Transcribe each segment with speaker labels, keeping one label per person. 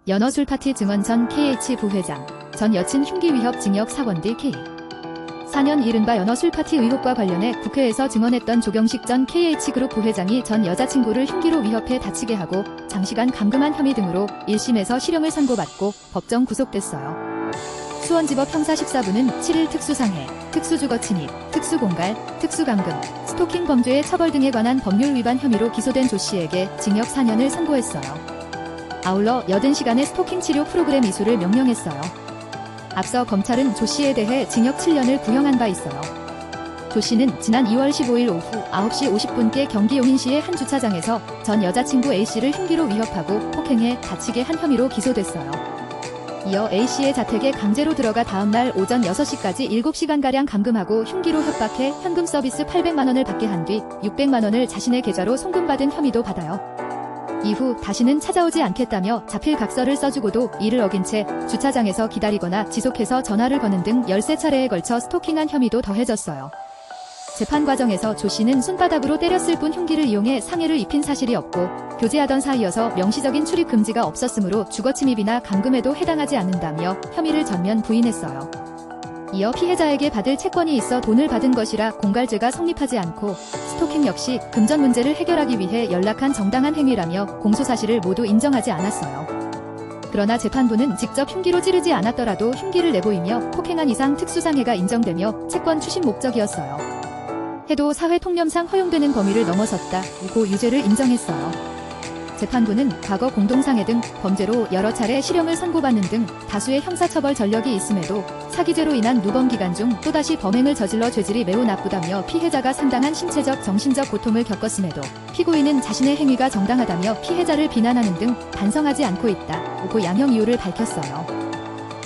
Speaker 1: 연어 술 파티 증언 전 KH 부회장, 전 여친 흉기 위협 징역 사건 뒤 K. 4년 이른바 연어 술 파티 의혹과 관련해 국회에서 증언했던 조경식 전 KH그룹 부회장이 전 여자친구를 흉기로 위협해 다치게 하고 장시간 감금한 혐의 등으로 1심에서 실형을 선고받고 법정 구속됐어요. 수원지법 형사 14부는 7일 특수상해, 특수주거 침입, 특수공갈, 특수감금, 스토킹 범죄의 처벌 등에 관한 법률 위반 혐의로 기소된 조씨에게 징역 4년을 선고했어요. 아울러 80시간의 스토킹 치료 프로그램 이수를 명령했어요. 앞서 검찰은 조씨에 대해 징역 7년을 구형한 바 있어요. 조씨는 지난 2월 15일 오후 9시 50분께 경기 용인시의 한 주차장에서 전 여자친구 A씨를 흉기로 위협하고 폭행해 다치게 한 혐의로 기소됐어요. 이어 A씨의 자택에 강제로 들어가 다음날 오전 6시까지 7시간가량 감금하고 흉기로 협박해 현금 서비스 800만원을 받게 한 뒤 600만원을 자신의 계좌로 송금받은 혐의도 받아요. 이후 다시는 찾아오지 않겠다며 자필 각서를 써주고도 이를 어긴 채 주차장에서 기다리거나 지속해서 전화를 거는 등 13차례에 걸쳐 스토킹한 침입도 더해졌어요. 재판 과정에서 조씨는 손바닥으로 때렸을 뿐 흉기를 이용해 상해를 입힌 사실이 없고 교제하던 사이여서 명시적인 출입 금지가 없었으므로 주거침입이나 감금에도 해당하지 않는다며 혐의를 전면 부인했어요. 이어 피해자에게 받을 채권이 있어 돈을 받은 것이라 공갈죄가 성립하지 않고 스토킹 역시 금전 문제를 해결하기 위해 연락한 정당한 행위라며 공소사실을 모두 인정하지 않았어요. 그러나 재판부는 직접 흉기로 찌르지 않았더라도 흉기를 내보이며 폭행한 이상 특수상해가 인정되며 채권 추심 목적이었어요. 해도 사회통념상 허용되는 범위를 넘어섰다 고 유죄를 인정했어요. 재판부는 과거 공동상해 등 범죄로 여러 차례 실형을 선고받는 등 다수의 형사처벌 전력이 있음에도 사기죄로 인한 누범 기간 중 또다시 범행을 저질러 죄질이 매우 나쁘다며 피해자가 상당한 신체적, 정신적 고통을 겪었음에도 피고인은 자신의 행위가 정당하다며 피해자를 비난하는 등 반성하지 않고 있다 고 양형 이유를 밝혔어요.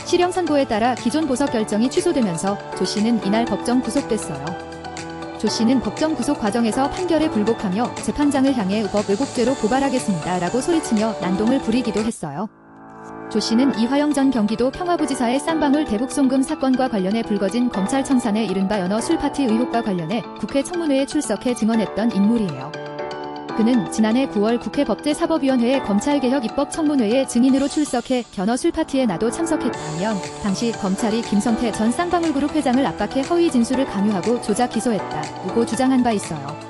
Speaker 1: 실형 선고에 따라 기존 보석 결정이 취소되면서 조씨는 이날 법정 구속됐어요. 조씨는 법정 구속 과정에서 판결에 불복하며 재판장을 향해 법 왜곡죄로 고발하겠습니다 라고 소리치며 난동을 부리기도 했어요. 조씨는 이화영 전 경기도 평화부지사의 쌍방울 대북송금 사건과 관련해 불거진 검찰 청산의 이른바 연어 술 파티 의혹과 관련해 국회 청문회에 출석해 증언했던 인물이에요. 그는 지난해 9월 국회 법제사법위원회의 검찰개혁 입법 청문회에 증인으로 출석해 연어 술 파티에 나도 참석했다며 당시 검찰이 김성태 전 쌍방울그룹 회장을 압박해 허위 진술을 강요하고 조작 기소했다고 주장한 바 있어요.